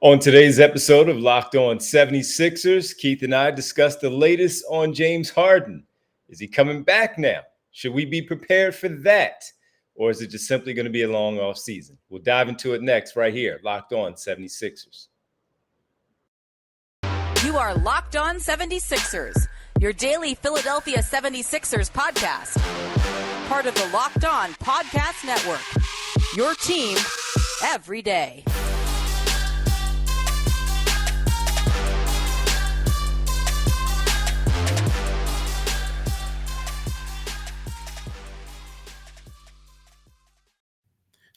On today's episode of Locked On 76ers, Keith and I discuss the latest on James Harden. Is he coming back now? Should we be prepared for that? Or is it just simply going to be a long off season? We'll dive into it next right here, Locked On 76ers. You are Locked On 76ers, your daily Philadelphia 76ers podcast. Part of the Locked On Podcast Network, your team every day.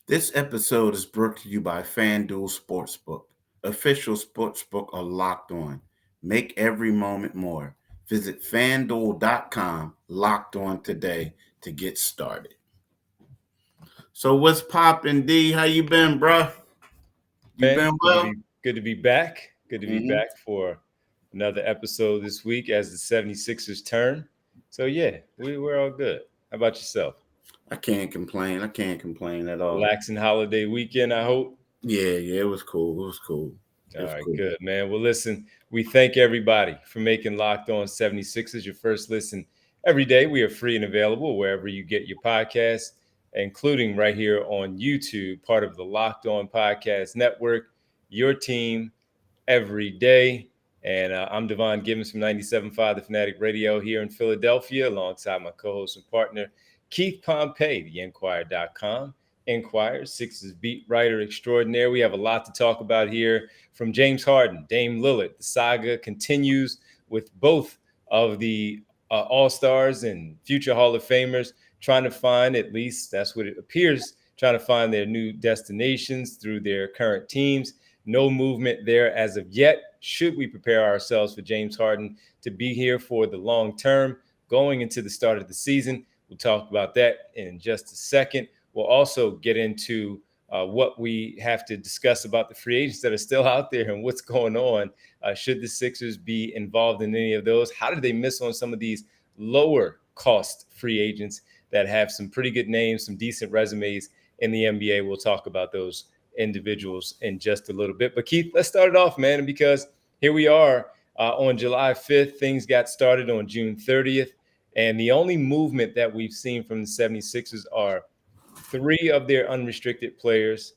This episode is brought to you by FanDuel Sportsbook, official sportsbook of Locked On. Make every moment more. Visit FanDuel.com, Locked On today to get started. So what's poppin', D? How you been, bro? You been well? Good to be back. Good to be back for another episode this week as the 76ers turn. So, yeah, we're all good. How about yourself? I can't complain. I can't complain at all. Relaxing holiday weekend, I hope. Yeah, it was cool. All right, cool. Good, man. Well, listen, we thank everybody for making Locked On 76ers your first listen every day. We are free and available wherever you get your podcasts, including right here on YouTube, part of the Locked On Podcast Network, your team every day. And I'm Devon Gibbons from 97.5 The Fanatic Radio here in Philadelphia, alongside my co-host and partner, Keith Pompey, TheEnquirer.com. Enquirer, Sixers beat writer extraordinaire. We have a lot to talk about here, from James Harden, Dame Lillard. The saga continues with both of the All-Stars and future Hall of Famers trying to find, at least that's what it appears, trying to find their new destinations through their current teams. No movement there as of yet. Should we prepare ourselves for James Harden to be here for the long term going into the start of the season? We'll talk about that in just a second. We'll also get into what we have to discuss about the free agents that are still out there and what's going on. Should the Sixers be involved in any of those? How did they miss on some of these lower cost free agents that have some pretty good names, some decent resumes in the NBA? We'll talk about those individuals in just a little bit. But Keith, let's start it off, man, because here we are on July 5th. Things got started on June 30th. And the only movement that we've seen from the 76ers are 3 of their unrestricted players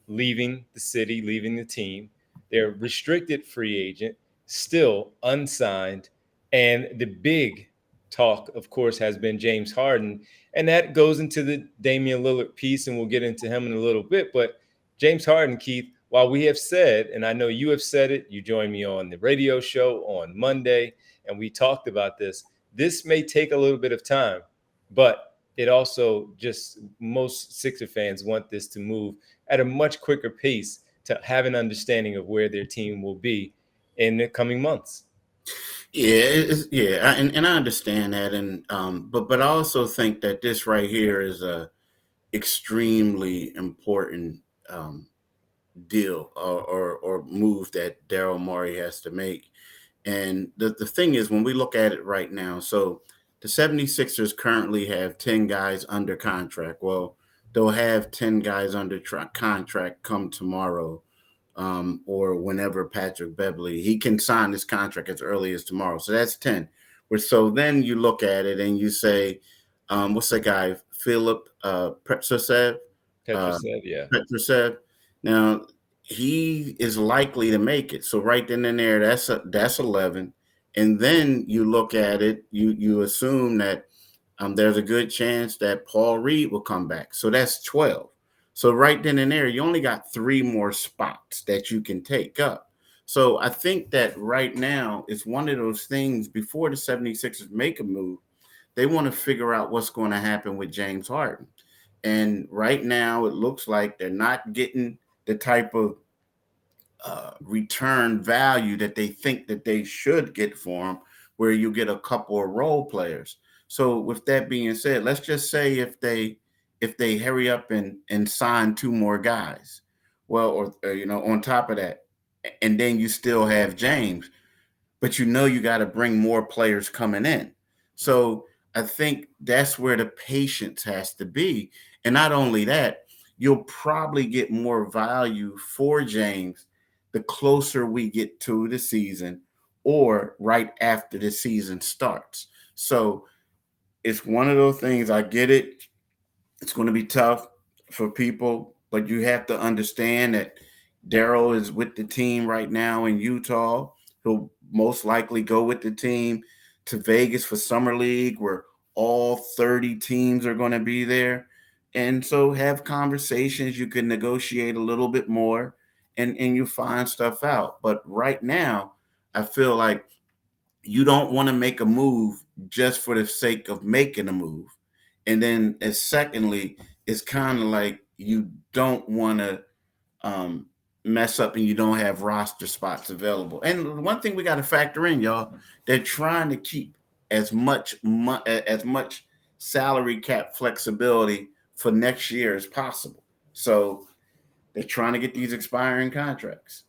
leaving the city, leaving the team. Their restricted free agent still unsigned. And the big talk, of course, has been James Harden. And that goes into the Damian Lillard piece, and we'll get into him in a little bit. But James Harden, Keith, while we have said, and I know you have said it, you joined me on the radio show on Monday, and we talked about this. This may take a little bit of time, but it also just, most Sixer fans want this to move at a much quicker pace to have an understanding of where their team will be in the coming months. And I understand that, and but I also think that this right here is a extremely important deal or move that Daryl Morey has to make. And the thing is, when we look at it right now, so the 76ers currently have 10 guys under contract. Well, they'll have 10 guys under contract come tomorrow, or whenever Patrick Beverley, he can sign this contract as early as tomorrow. So that's 10. So then you look at it and you say, what's that guy, Philip Petrusev? Petrusev. Now, he is likely to make it. So right then and there, that's 11. And then you look at it, you assume that there's a good chance that Paul Reed will come back. So that's 12. So right then and there, you only got 3 more spots that you can take up. So I think that right now it's one of those things, before the 76ers make a move, they want to figure out what's going to happen with James Harden. And right now it looks like they're not getting the type of return value that they think that they should get for him, where you get a couple of role players. So with that being said, let's just say if they hurry up and sign 2 more guys, well, or on top of that, and then you still have James, but you got to bring more players coming in. So I think that's where the patience has to be. And not only that, you'll probably get more value for James the closer we get to the season or right after the season starts. So it's one of those things. I get it. It's going to be tough for people, but you have to understand that Daryl is with the team right now in Utah. He'll most likely go with the team to Vegas for Summer League, where all 30 teams are going to be there. And so have conversations. You can negotiate a little bit more and you find stuff out. But right now, I feel like you don't want to make a move just for the sake of making a move. And then, as secondly, it's kind of like you don't want to mess up and you don't have roster spots available. And one thing we got to factor in, y'all, they're trying to keep as much salary cap flexibility for next year as possible. So they're trying to get these expiring contracts.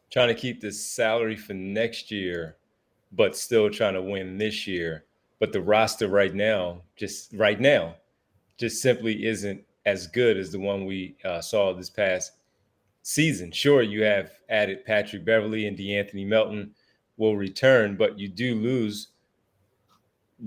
Trying to keep the salary for next year, but still trying to win this year. But the roster just simply isn't as good as the one we saw this past season. Sure, you have added Patrick Beverley and DeAnthony Melton will return, but you do lose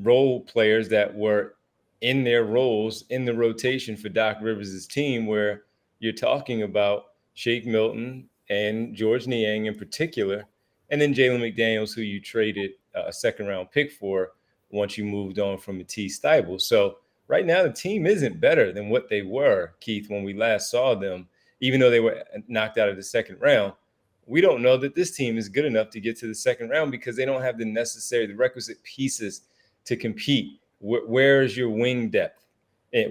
role players that were in their roles in the rotation for Doc Rivers' team, where you're talking about Shake Milton and George Niang in particular, and then Jalen McDaniels, who you traded a second-round pick for once you moved on from Matisse Thybulle. So right now the team isn't better than what they were, Keith, when we last saw them, even though they were knocked out of the second round. We don't know that this team is good enough to get to the second round because they don't have the requisite pieces to compete. Where is your wing depth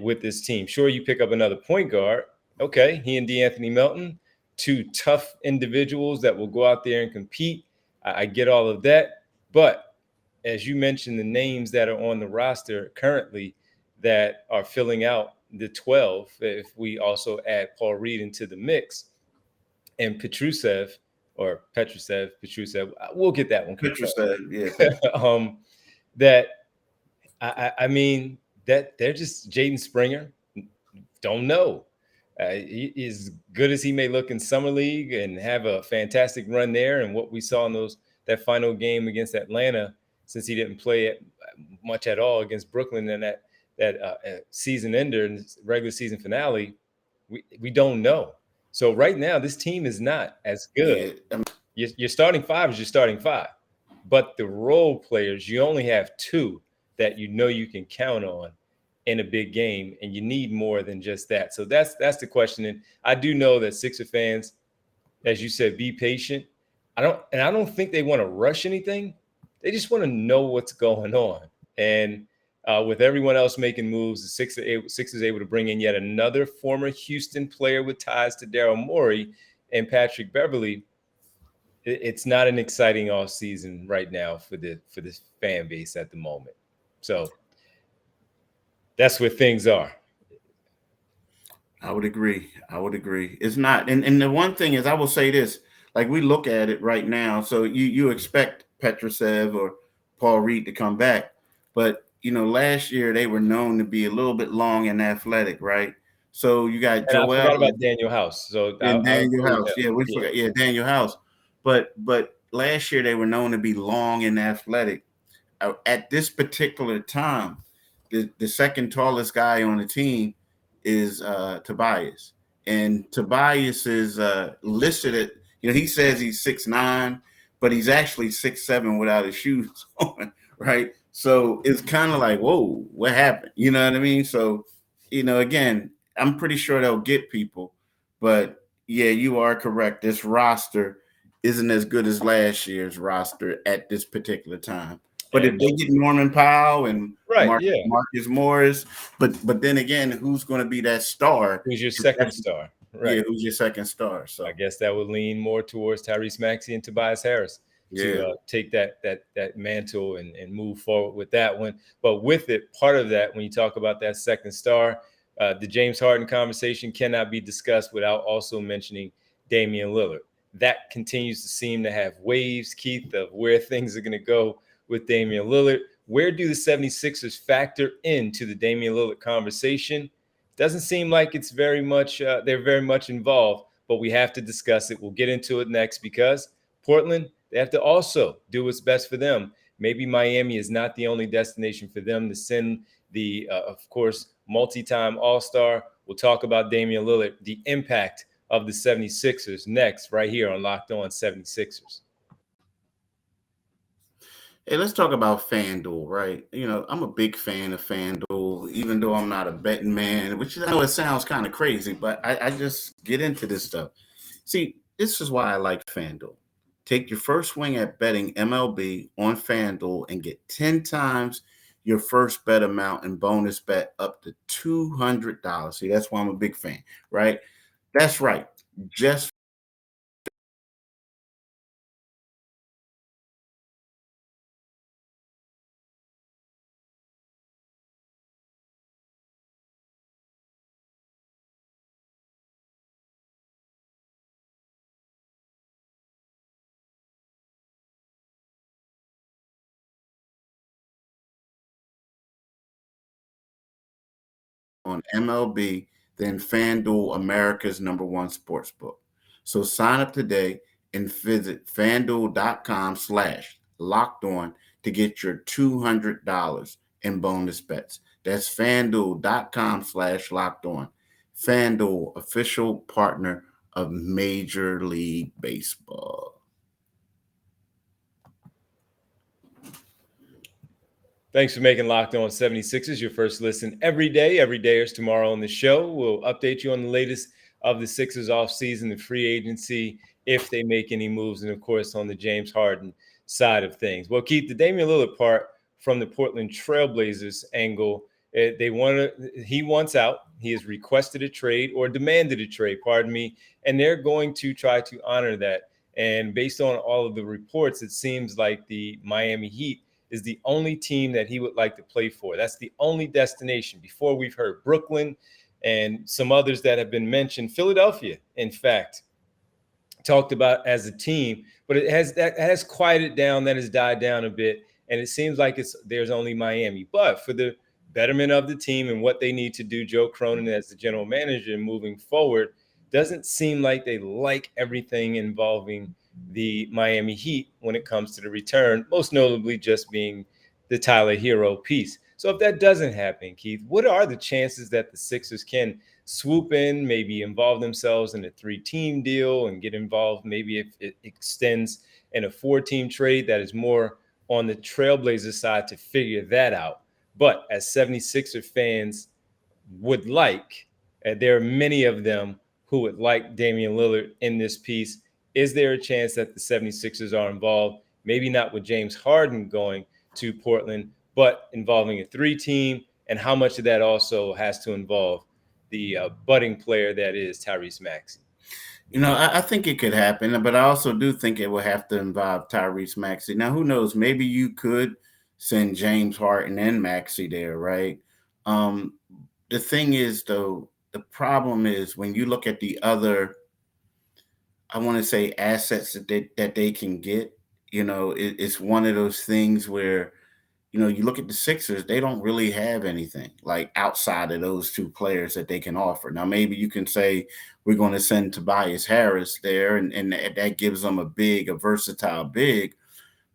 with this team? Sure, you pick up another point guard. Okay, he and DeAnthony Melton, two tough individuals that will go out there and compete. I get all of that. But as you mentioned, the names that are on the roster currently that are filling out the 12, if we also add Paul Reed into the mix, and Petrusev, we'll get that one. Petrusev, yeah. That I mean, that they're just Jaden Springer. Don't know. As good as he may look in Summer League and have a fantastic run there, and what we saw in that final game against Atlanta, since he didn't play much at all against Brooklyn in that season ender and regular season finale, we don't know. So right now, this team is not as good. Yeah. Your starting five is your starting five, but the role players, you only have two that you can count on in a big game, and you need more than just that. So that's the question. And I do know that Sixer fans, as you said, be patient. I don't think they want to rush anything. They just want to know what's going on. And with everyone else making moves, the Sixers able to bring in yet another former Houston player with ties to Daryl Morey and Patrick Beverley. It's not an exciting offseason right now for this fan base at the moment. So that's where things are. I would agree. It's not. And the one thing is, I will say this, like we look at it right now. So you expect Petrusev or Paul Reed to come back. But, last year they were known to be a little bit long and athletic, right? So you got Joel. I forgot about Daniel House. So Daniel House. Yeah, we forgot. Yeah, Daniel House. But last year they were known to be long and athletic. At this particular time, the second tallest guy on the team is Tobias. And Tobias is listed at, he says he's 6'9", but he's actually 6'7" without his shoes on, right? So it's kind of like, whoa, what happened? You know what I mean? So, again, I'm pretty sure they'll get people. But, yeah, you are correct. This roster isn't as good as last year's roster at this particular time. But if they get Norman Powell and Marcus Morris, but then again, who's going to be that star? Who's your second star? Right. Yeah, who's your second star? So I guess that would lean more towards Tyrese Maxey and Tobias Harris to take that mantle and move forward with that one. But with it, part of that, when you talk about that second star, the James Harden conversation cannot be discussed without also mentioning Damian Lillard. That continues to seem to have waves, Keith, of where things are going to go with Damian Lillard. Where do the 76ers factor into the Damian Lillard conversation? Doesn't seem like it's very much, they're very much involved, but we have to discuss it. We'll get into it next because Portland, they have to also do what's best for them. Maybe Miami is not the only destination for them to send the, of course, multi-time All-Star. We'll talk about Damian Lillard, the impact of the 76ers next, right here on Locked On 76ers. Hey, let's talk about FanDuel, right? I'm a big fan of FanDuel, even though I'm not a betting man, which I know it sounds kind of crazy, but I just get into this stuff. See, this is why I like FanDuel. Take your first swing at betting MLB on FanDuel and get 10 times your first bet amount and bonus bet up to $200. See, that's why I'm a big fan, right? That's right. Just on MLB than FanDuel, America's #1 sportsbook. So sign up today and visit fanduel.com/locked on to get your $200 in bonus bets. That's fanduel.com/locked on. FanDuel, official partner of Major League Baseball. Thanks for making Locked On 76ers your first listen every day. Every day is tomorrow on the show. We'll update you on the latest of the Sixers offseason, the free agency, if they make any moves, and of course on the James Harden side of things. Well, Keith, the Damian Lillard part from the Portland Trailblazers angle, he wants out. He has requested a trade or demanded a trade, pardon me, and they're going to try to honor that. And based on all of the reports, it seems like the Miami Heat is the only team that he would like to play for. That's the only destination. Before, we've heard Brooklyn and some others that have been mentioned. Philadelphia, in fact, talked about as a team, but it has quieted down, that has died down a bit, and it seems like there's only Miami. But for the betterment of the team and what they need to do, Joe Cronin as the general manager moving forward, doesn't seem like they like everything involving the Miami Heat when it comes to the return, most notably just being the Tyler Hero piece. So if that doesn't happen, Keith, what are the chances that the Sixers can swoop in, maybe involve themselves in a 3-team deal and get involved maybe if it extends in a 4-team trade? That is more on the Trailblazers side to figure that out. But as 76er fans would like, there are many of them who would like Damian Lillard in this piece. Is there a chance that the 76ers are involved? Maybe not with James Harden going to Portland, but involving a 3-team, and how much of that also has to involve the budding player that is Tyrese Maxey? I think it could happen, but I also do think it will have to involve Tyrese Maxey. Now, who knows? Maybe you could send James Harden and Maxey there, right? The thing is, though, the problem is when you look at the other, I want to say, assets that they can get, it's one of those things where, you look at the Sixers, they don't really have anything like outside of those two players that they can offer. Now, maybe you can say we're going to send Tobias Harris there, and that gives them a versatile big.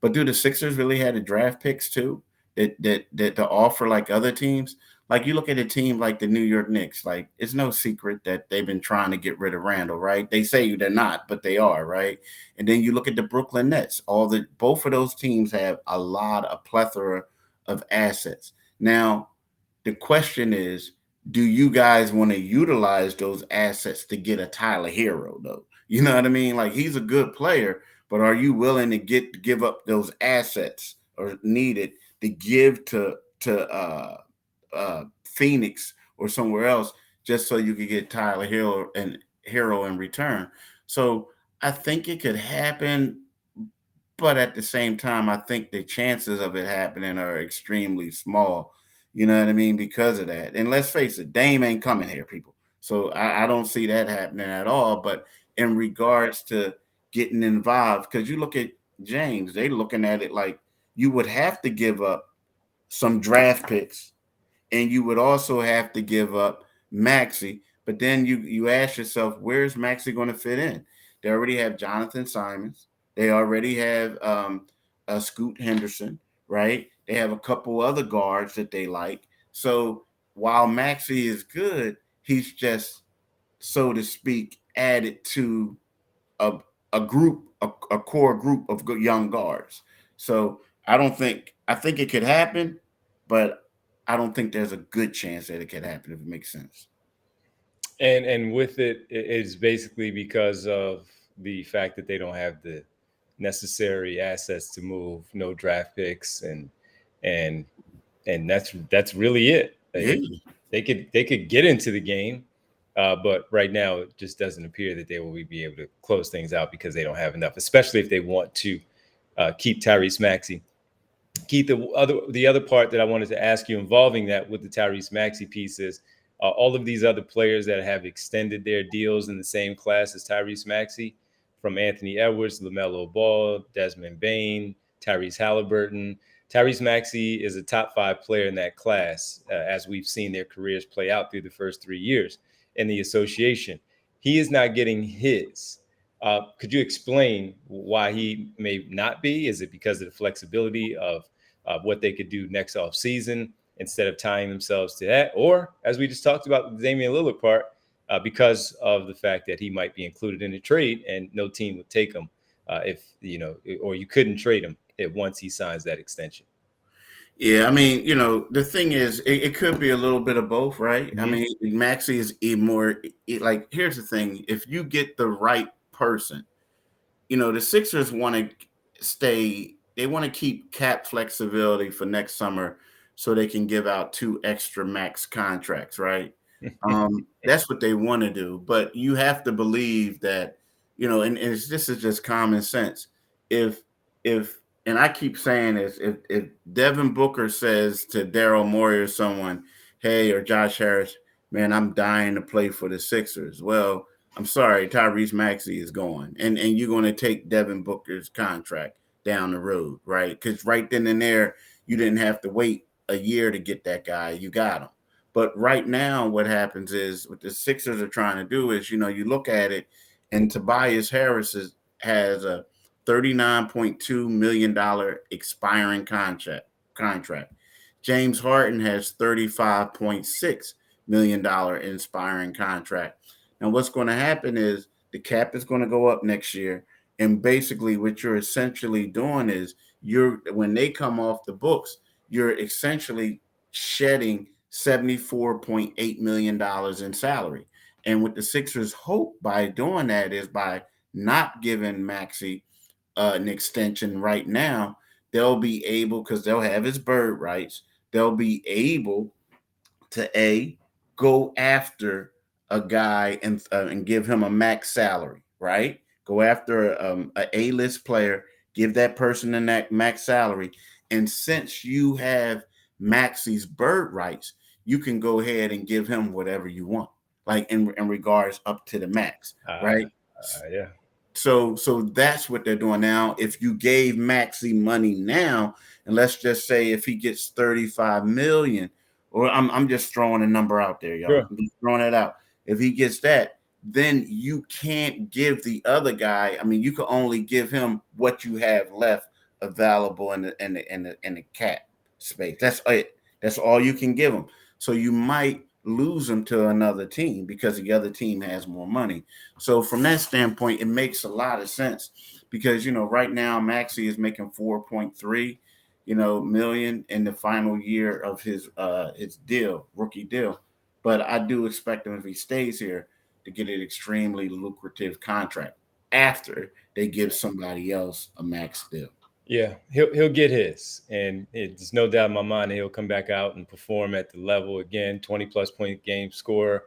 But do the Sixers really have the draft picks too that to offer like other teams? Like you look at a team like the New York Knicks, like it's no secret that they've been trying to get rid of Randall, right? They say they're not, but they are, right? And then you look at the Brooklyn Nets. Both of those teams have a plethora of assets. Now, the question is, do you guys want to utilize those assets to get a Tyler Hero, though? You know what I mean? Like he's a good player, but are you willing to give up those assets or needed to give to Phoenix or somewhere else just so you could get Tyler Hero in return? So I think it could happen, but at the same time, I think the chances of it happening are extremely small. You know what I mean? Because of that. And let's face it, Dame ain't coming here, people. So I don't see that happening at all. But in regards to getting involved, because you look at James, they looking at it like you would have to give up some draft picks, and you would also have to give up Maxey. But then you ask yourself, where's Maxey going to fit in? They already have Jonathan Simons. They already have Scoot Henderson, right? They have a couple other guards that they like. So while Maxey is good, he's just, so to speak, added to a, a group, a core group of good young guards. So I think it could happen, but I don't think there's a good chance that it could happen, if it makes sense. And with it's basically because of the fact that they don't have the necessary assets to move, no draft picks, and that's really it. Yeah. They could get into the game, but right now it just doesn't appear that they will be able to close things out because they don't have enough, especially if they want to keep Tyrese Maxey. Keith, the other part that I wanted to ask you involving that with the Tyrese Maxey piece is all of these other players that have extended their deals in the same class as Tyrese Maxey, from Anthony Edwards, LaMelo Ball, Desmond Bane, Tyrese Halliburton. Tyrese Maxey is a top 5 player in that class, as we've seen their careers play out through the first 3 years in the association. He is not getting his. Could you explain why he may not be? Is it because of the flexibility of what they could do next off season instead of tying themselves to that? Or, as we just talked about the Damian Lillard part, because of the fact that he might be included in a trade and no team would take him if, or you couldn't trade him once he signs that extension? Yeah, I mean, the thing is, it could be a little bit of both, right? Mm-hmm. I mean, Maxey is like, here's the thing. If you get the right person, the Sixers want to they want to keep cap flexibility for next summer so they can give out 2 extra max contracts, right? That's what they want to do. But you have to believe that, this is just common sense. If and I keep saying this, if Devin Booker says to Daryl Morey or someone, hey, or Josh Harris, man, I'm dying to play for the Sixers. Well, I'm sorry, Tyrese Maxey is going. And you're going to take Devin Booker's contract down the road, right? Because right then and there, you didn't have to wait a year to get that guy. You got him. But right now, what happens is what the Sixers are trying to do is, you look at it, and Tobias Harris has a $39.2 million expiring contract. James Harden has $35.6 million expiring contract. Now, what's going to happen is the cap is going to go up next year. And basically what you're essentially doing is when they come off the books, you're essentially shedding $74.8 million in salary. And what the Sixers hope by doing that is by not giving Maxey an extension right now, they'll be able, because they'll have his bird rights, they'll be able to go after a guy and give him a max salary, right? Go after a A-list player, give that person a max salary. And since you have Maxey's bird rights, you can go ahead and give him whatever you want, like in regards up to the max, right? Yeah. So that's what they're doing now. If you gave Maxey money now, and let's just say if he gets 35 million, or I'm just throwing a number out there, y'all. Sure. I'm just throwing it out. If he gets that, then you can't give the other guy. I mean, you can only give him what you have left available in the cap space. That's it. That's all you can give him. So you might lose him to another team because the other team has more money. So from that standpoint, it makes a lot of sense because, right now Maxey is making 4.3, million in the final year of his rookie deal. But I do expect him, if he stays here, to get an extremely lucrative contract after they give somebody else a max deal. Yeah, he'll get his, and it's no doubt in my mind that he'll come back out and perform at the level again, 20-plus point game scorer,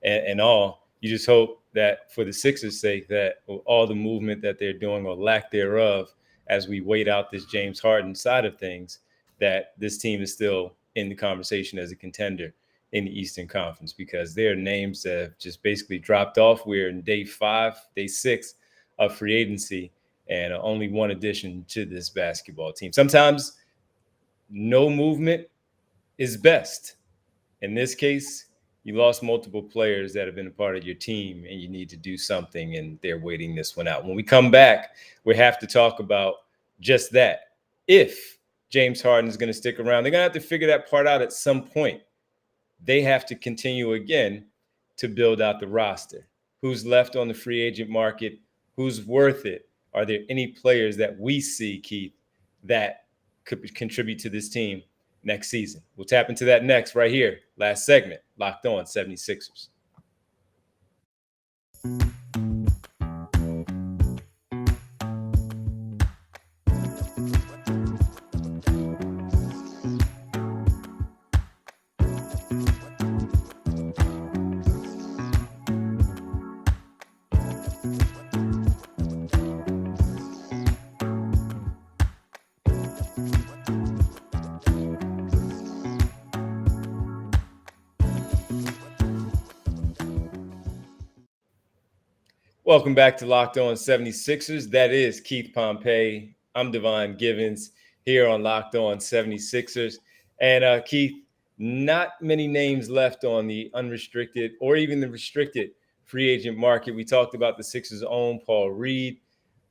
and all. You just hope that for the Sixers' sake, that all the movement that they're doing or lack thereof, as we wait out this James Harden side of things, that this team is still in the conversation as a contender in the Eastern Conference, because their names have just basically dropped off. We're in day 6 of free agency, and only one addition to this basketball team. Sometimes no movement is best. In this case, You lost multiple players that have been a part of your team, and you need to do something, and they're waiting this one out. When we come back, we have to talk about just that. If James Harden is going to stick around, they're going to have to figure that part out at some point. They have to continue again to build out the roster. Who's left on the free agent market? Who's worth it? Are there any players that we see, Keith, that could contribute to this team next season? We'll tap into that next right here. Last segment, Locked On 76ers. Welcome back to Locked On 76ers. That is Keith Pompey. I'm Devon Givens here on Locked On 76ers. And Keith, not many names left on the unrestricted or even the restricted free agent market. We talked about the Sixers' own Paul Reed.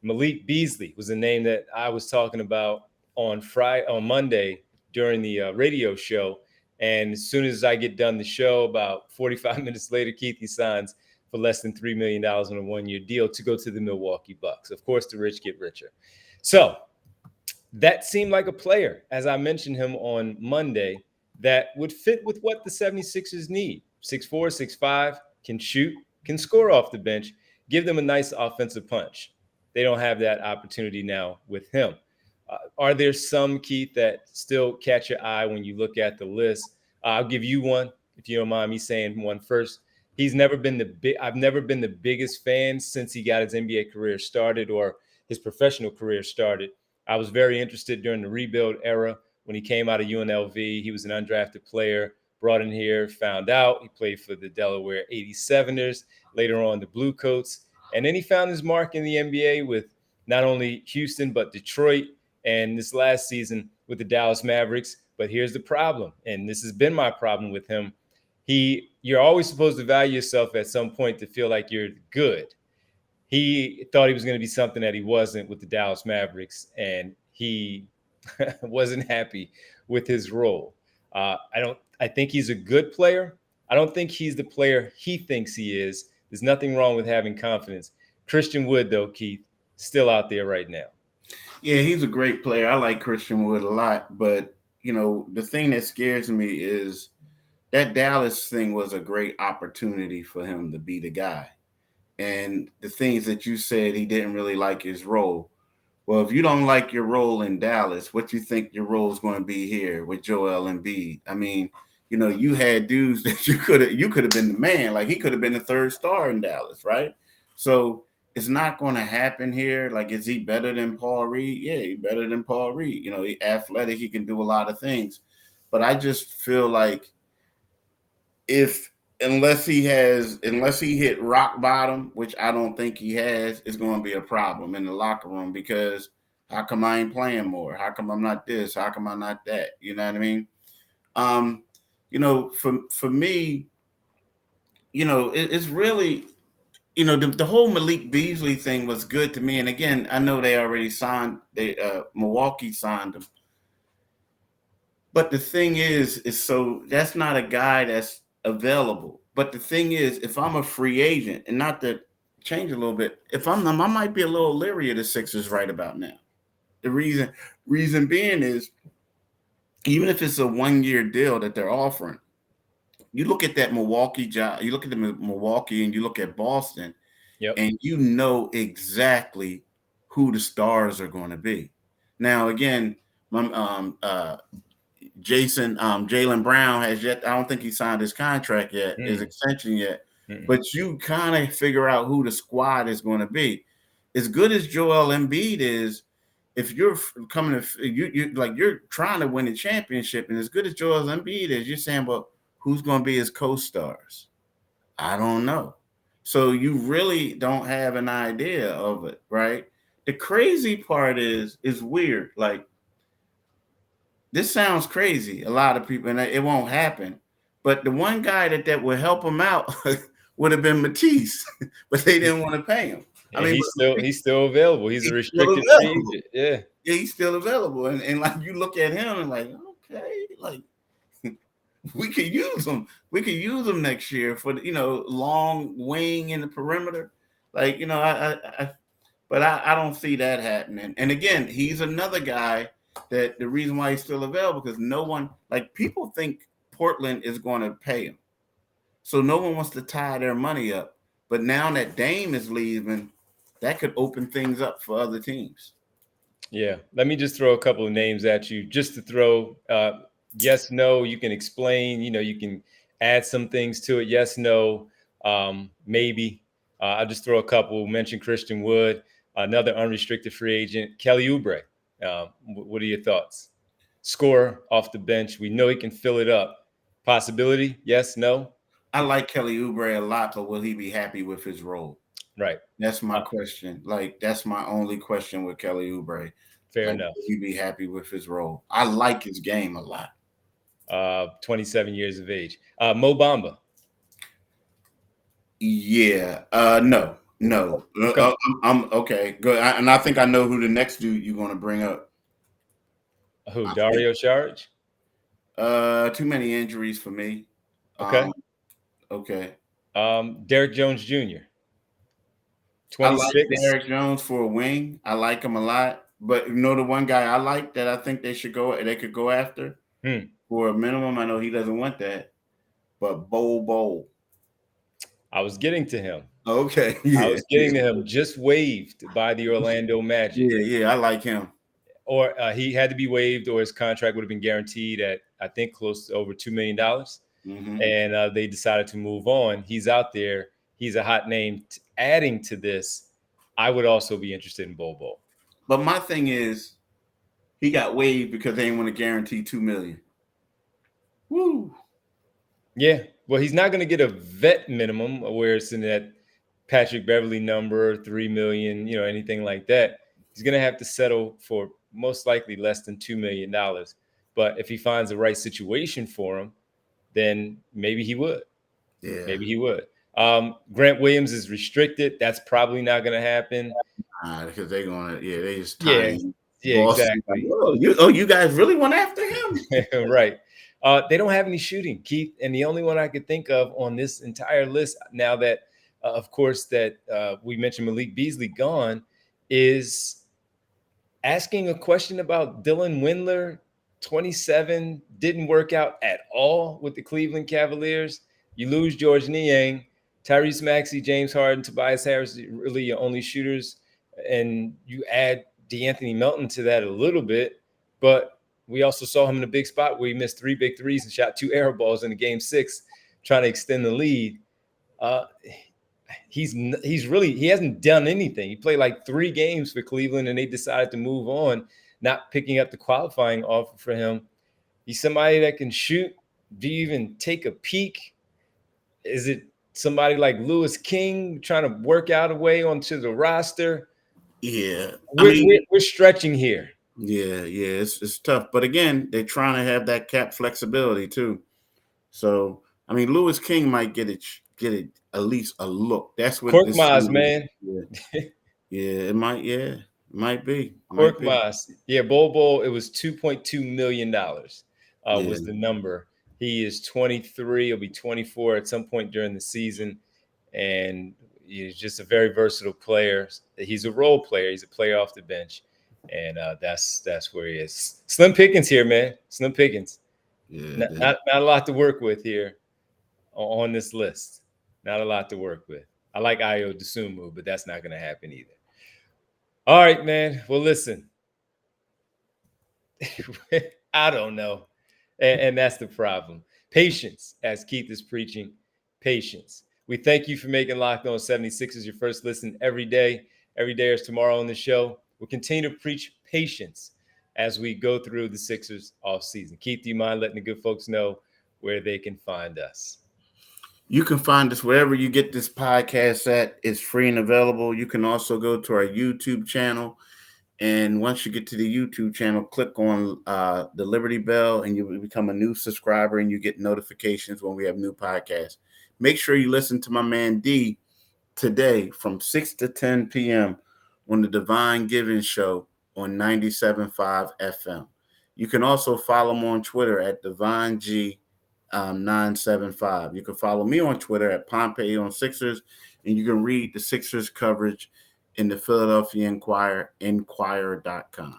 Malik Beasley was a name that I was talking about on Monday during the radio show. And as soon as I get done the show, about 45 minutes later, Keith, he signs for less than $3 million on a one-year deal to go to the Milwaukee Bucks. Of course, the rich get richer. So that seemed like a player, as I mentioned him on Monday, that would fit with what the 76ers need. 6'4", 6'5", can shoot, can score off the bench, give them a nice offensive punch. They don't have that opportunity now with him. Are there some, Keith, that still catch your eye when you look at the list? I'll give you one, if you don't mind me saying one first. I've never been the biggest fan since he got his NBA career started or his professional career started. I was very interested during the rebuild era when he came out of UNLV. He was an undrafted player, brought in here, found out. He played for the Delaware 87ers, later on the Blue Coats. And then he found his mark in the NBA with not only Houston, but Detroit, and this last season with the Dallas Mavericks. But here's the problem, and this has been my problem with him. You're always supposed to value yourself at some point to feel like you're good. He thought he was going to be something that he wasn't with the Dallas Mavericks, and he wasn't happy with his role. I think he's a good player. I don't think he's the player he thinks he is. There's nothing wrong with having confidence. Christian Wood, though, Keith, still out there right now. Yeah, he's a great player. I like Christian Wood a lot, but the thing that scares me is that Dallas thing was a great opportunity for him to be the guy. And the things that you said, he didn't really like his role. Well, if you don't like your role in Dallas, what do you think your role is going to be here with Joel Embiid? I mean, you had dudes that you could have been the man. Like, he could have been the third star in Dallas, right? So it's not going to happen here. Like, is he better than Paul Reed? Yeah, he's better than Paul Reed. He's athletic. He can do a lot of things. But I just feel like unless he hit rock bottom, which I don't think he has, it's going to be a problem in the locker room, because how come I ain't playing more? How come I'm not this? How come I'm not that? You know what I mean? For me, it's really, the whole Malik Beasley thing was good to me. And again, I know they already signed, Milwaukee signed him. But the thing is so that's not a guy that's available. But the thing is, if I'm a free agent, and not to change a little bit, if I'm them, I might be a little leery of the Sixers right about now. The reason being is, even if it's a 1-year deal that they're offering, you look at that Milwaukee job, you look at the Milwaukee, and you look at Boston, yep, and you know exactly who the stars are going to be. Now, again, Jaylen Brown has yet. I don't think he signed his contract yet, his extension yet. But you kind of figure out who the squad is going to be. As good as Joel Embiid is, if you're coming to you're trying to win a championship, and as good as Joel Embiid is, you're saying, well, who's going to be his co-stars? I don't know. So you really don't have an idea of it, right? The crazy part is weird. Like, this sounds crazy. A lot of people, and it won't happen. But the one guy that would help him out would have been Matisse, but they didn't want to pay him. I And mean, he's still available. He's a still restricted free available. agent. Yeah. Yeah, he's still available. And like you look at him and like, okay, like we could use him. We could use him next year for long wing in the perimeter. Like, but I don't see that happening. And again, he's another guy that the reason why he's still available because no one, like people think Portland is going to pay him. So no one wants to tie their money up. But now that Dame is leaving, that could open things up for other teams. Yeah. Let me just throw a couple of names at you just to throw yes, no, you can explain, you can add some things to it. Yes, no, maybe. I'll just throw a couple. Mention Christian Wood, another unrestricted free agent, Kelly Oubre. What are your thoughts? Scorer off the bench. We know he can fill it up. Possibility? Yes, no? I like Kelly Oubre a lot, but will he be happy with his role? Right. That's my question. Like, that's my only question with Kelly Oubre. Fair enough. Will he be happy with his role? I like his game a lot. 27 years of age. Mo Bamba. Yeah. No. Okay. I'm okay. Good. And I think I know who the next dude you're going to bring up. Who? Dario Saric? Too many injuries for me. Okay. Okay. Derrick Jones Jr. 26. I like Derrick Jones for a wing. I like him a lot. But the one guy I like that I think they could go after for a minimum. I know he doesn't want that, but Bol. I was getting to him. Okay. Yeah. I was getting to him. Just waived by the Orlando Magic. Yeah, I like him. Or he had to be waived, or his contract would have been guaranteed at, I think, close to over $2 million. Mm-hmm. And they decided to move on. He's out there. He's a hot name. Adding to this, I would also be interested in Bol. But my thing is, he got waived because they didn't want to guarantee $2 million. Woo. Yeah. Well, he's not going to get a vet minimum where it's in that Patrick Beverley number, $3 million, anything like that. He's going to have to settle for most likely less than $2 million. But if he finds the right situation for him, then maybe he would. Yeah. Maybe he would. Grant Williams is restricted. That's probably not going to happen. Because they're going to, they just exactly. You guys really went after him? Right. They don't have any shooting, Keith. And the only one I could think of on this entire list now that, of course, that we mentioned Malik Beasley gone is asking a question about Dylan Windler, 27, didn't work out at all with the Cleveland Cavaliers. You lose George Niang, Tyrese Maxey, James Harden, Tobias Harris, really your only shooters. And you add DeAnthony Melton to that a little bit. But we also saw him in a big spot where he missed 3 big threes and shot 2 arrow balls in the game 6, trying to extend the lead. He hasn't done anything. He played like 3 games for Cleveland and they decided to move on, not picking up the qualifying offer for him. He's somebody that can shoot. Do you even take a peek? Is it somebody like Lewis King trying to work out a way onto the roster? Yeah. We're stretching here. Yeah. It's tough. But again, they're trying to have that cap flexibility too. So, Lewis King might get it at least a look. That's what Korkmaz, man. It might be. Korkmaz. Yeah, Bol, it was $2.2 million was the number. He is 23. He'll be 24 at some point during the season. And he's just a very versatile player. He's a role player. He's a player off the bench. And that's where he is. Slim Pickens here, man. Slim Pickens. Yeah, not a lot to work with here on this list. Not a lot to work with. I like Ayo Dosunmu, but that's not going to happen either. All right, man. Well, listen. I don't know. And that's the problem. Patience, as Keith is preaching. Patience. We thank you for making Locked On 76ers your first listen every day. Every day is tomorrow on the show. We'll continue to preach patience as we go through the Sixers off season. Keith, do you mind letting the good folks know where they can find us? You can find us wherever you get this podcast at. It's free and available. You can also go to our YouTube channel And once you get to the YouTube channel, click on the Liberty Bell and you will become a new subscriber and you get notifications when we have new podcasts. Make sure you listen to my man D today from 6 to 10 p.m. on the Divine Giving Show on 97.5 FM. You can also follow him on Twitter at DivineG975. You can follow me on Twitter at Pompey on Sixers, and you can read the Sixers coverage in the Philadelphia Inquirer, inquirer.com.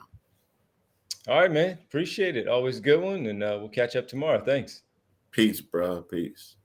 All right, man. Appreciate it. Always a good one. And we'll catch up tomorrow. Thanks. Peace, bro. Peace.